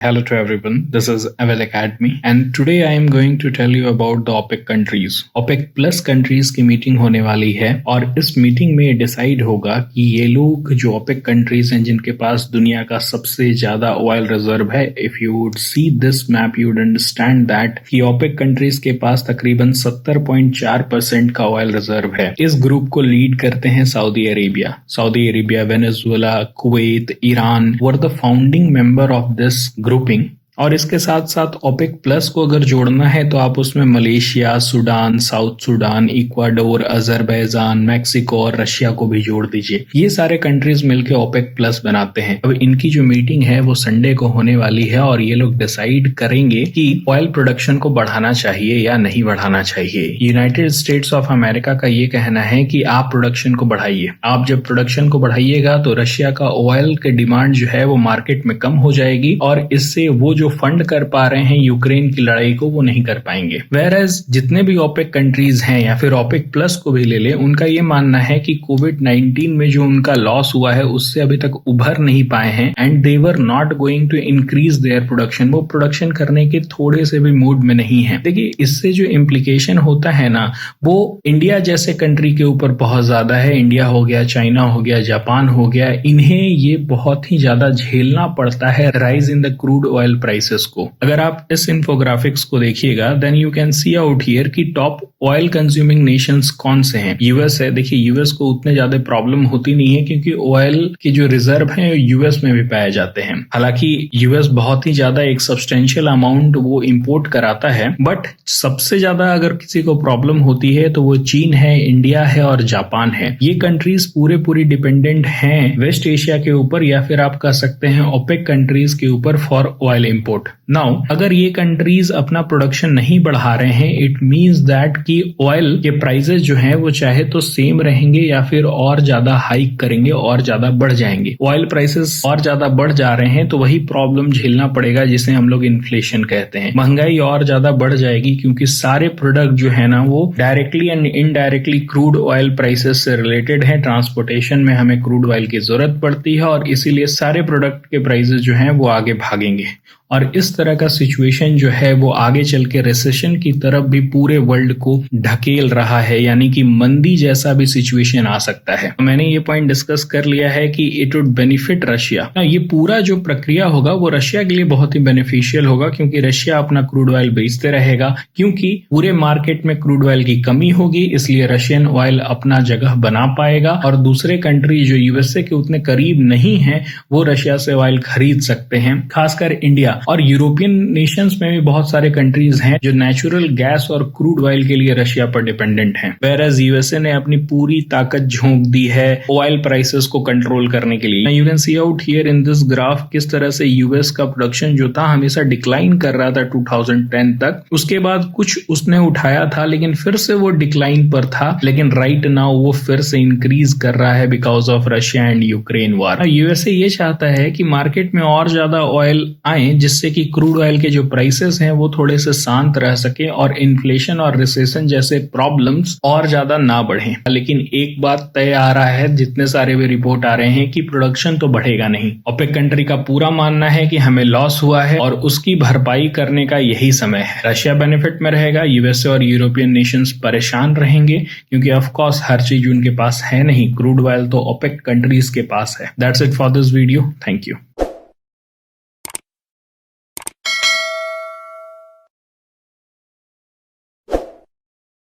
Hello to everyone. This is Avel Academy and today I am going to tell you about the OPEC countries. OPEC plus countries की meeting होने वाली है और इस meeting में decide होगा कि ये लोग जो OPEC कंट्रीज हैं जिनके पास दुनिया का सबसे ज्यादा ऑयल रिजर्व है. If you would see this map you would understand that कि OPEC कंट्रीज के पास तकरीबन 70.4% का ऑयल रिजर्व है. इस ग्रुप को लीड करते हैं Saudi Arabia, Venezuela, Kuwait, Iran were the founding member of this grouping. और इसके साथ साथ ओपेक प्लस को अगर जोड़ना है तो आप उसमें Malaysia, Sudan, south Sudan, Ecuador, Azerbaijan, Mexico और रशिया को भी जोड़ दीजिए. ये सारे कंट्रीज मिलकर ओपेक प्लस बनाते हैं. अब इनकी जो मीटिंग है वो संडे को होने वाली है और ये लोग डिसाइड करेंगे कि ऑयल प्रोडक्शन को बढ़ाना चाहिए या नहीं बढ़ाना चाहिए. यूनाइटेड स्टेट्स ऑफ अमेरिका का ये कहना है कि आप प्रोडक्शन को बढ़ाइए. आप जब प्रोडक्शन को बढ़ाइएगा तो रशिया का ऑयल के डिमांड जो है वो मार्केट में कम हो जाएगी और इससे वो जो फंड कर पा रहे हैं यूक्रेन की लड़ाई को वो नहीं कर पाएंगे. वेयरएज जितने भी ओपेक कंट्रीज हैं या फिर ओपेक प्लस को भी ले ले, उनका ये मानना है कि कोविड-19 में जो उनका लॉस हुआ है उससे अभी तक उभर नहीं पाए हैं and they were not going to increase their production. वो प्रोडक्शन करने के थोड़े से भी मूड में नहीं है. देखिए इससे जो इम्प्लीकेशन होता है ना वो इंडिया जैसे कंट्री के ऊपर बहुत ज्यादा है. इंडिया हो गया, चाइना हो गया, जापान हो गया, इन्हें ये बहुत ही ज्यादा झेलना पड़ता है rise in the crude oil prices को. अगर आप इस इन्फोग्राफिक्स को देखिएगा then you can see out here कि टॉप ऑयल कंज्यूमिंग नेशंस कौन से हैं. यूएस है. देखिए यूएस को उतने ज्यादा प्रॉब्लम होती नहीं है क्योंकि ऑयल के जो रिजर्व हैं यूएस में भी पाए जाते हैं. हालांकि यूएस बहुत ही ज्यादा एक सब्सटेंशियल अमाउंट वो इंपोर्ट कराता है, बट सबसे ज्यादा अगर किसी को प्रॉब्लम होती है तो वो चीन है, इंडिया है और जापान है. ये कंट्रीज पूरी डिपेंडेंट हैं वेस्ट एशिया के ऊपर या फिर आप कह सकते हैं ओपेक कंट्रीज के ऊपर फॉर ऑयल इंपोर्ट. नाउ अगर ये कंट्रीज अपना प्रोडक्शन नहीं बढ़ा रहे हैं इट मींस दैट कि ऑयल के प्राइसेस जो हैं वो चाहे तो सेम रहेंगे या फिर और ज्यादा हाइक करेंगे और ज्यादा बढ़ जाएंगे. ऑयल प्राइसेस और ज्यादा बढ़ जा रहे हैं तो वही प्रॉब्लम झेलना पड़ेगा जिसे हम लोग इन्फ्लेशन कहते हैं. महंगाई और ज्यादा बढ़ जाएगी क्योंकि सारे प्रोडक्ट जो है ना वो directly and indirectly crude oil prices से रिलेटेड है. ट्रांसपोर्टेशन में हमें क्रूड ऑयल की जरूरत पड़ती है और इसीलिए सारे प्रोडक्ट के प्राइसेस जो हैं वो आगे भागेंगे और इस तरह का सिचुएशन जो है वो आगे चल के रिसेशन की तरफ भी पूरे वर्ल्ड को ढकेल रहा है, यानी कि मंदी जैसा भी सिचुएशन आ सकता है. मैंने ये पॉइंट डिस्कस कर लिया है कि इट वुड बेनिफिट रशिया. ये पूरा जो प्रक्रिया होगा वो रशिया के लिए बहुत ही बेनिफिशियल होगा क्योंकि रशिया अपना क्रूड ऑयल बेचते रहेगा. क्योंकि पूरे मार्केट में क्रूड ऑयल की कमी होगी इसलिए रशियन ऑयल अपना जगह बना पाएगा और दूसरे कंट्री जो यूएसए के उतने करीब नहीं है वो रशिया से ऑयल खरीद सकते हैं. खासकर इंडिया और यूरोपियन नेशंस में भी बहुत सारे कंट्रीज हैं जो नेचुरल गैस और क्रूड ऑयल के लिए रशिया पर डिपेंडेंट हैं. वेयरएज यूएसए ने अपनी पूरी ताकत झोंक दी है ऑयल प्राइसेस को कंट्रोल करने के लिए. You can see out here in this graph किस तरह से यूएस का प्रोडक्शन जो था हमेशा डिक्लाइन कर रहा था 2010 तक. उसके बाद कुछ उसने उठाया था लेकिन फिर से वो डिक्लाइन पर था, लेकिन राइट नाउ वो फिर से इंक्रीज कर रहा है because of Russia and Ukraine war. USA ये चाहता है कि मार्केट में और ज्यादा ऑयल आए जिससे कि क्रूड ऑयल के जो प्राइसेस हैं वो थोड़े से शांत रह सके और इन्फ्लेशन और रिसेशन जैसे प्रॉब्लम्स और ज्यादा ना बढ़ें. लेकिन एक बात तय आ रहा है, जितने सारे भी रिपोर्ट आ रहे हैं कि प्रोडक्शन तो बढ़ेगा नहीं. ओपेक कंट्री का पूरा मानना है कि हमें लॉस हुआ है और उसकी भरपाई करने का यही समय है. रशिया बेनिफिट में रहेगा, यूएसए और यूरोपियन नेशंस परेशान रहेंगे क्योंकि ऑफ कोर्स हर चीज उनके पास है नहीं. क्रूड ऑयल तो ओपेक कंट्रीज के पास है. That's it for this video. Thank you.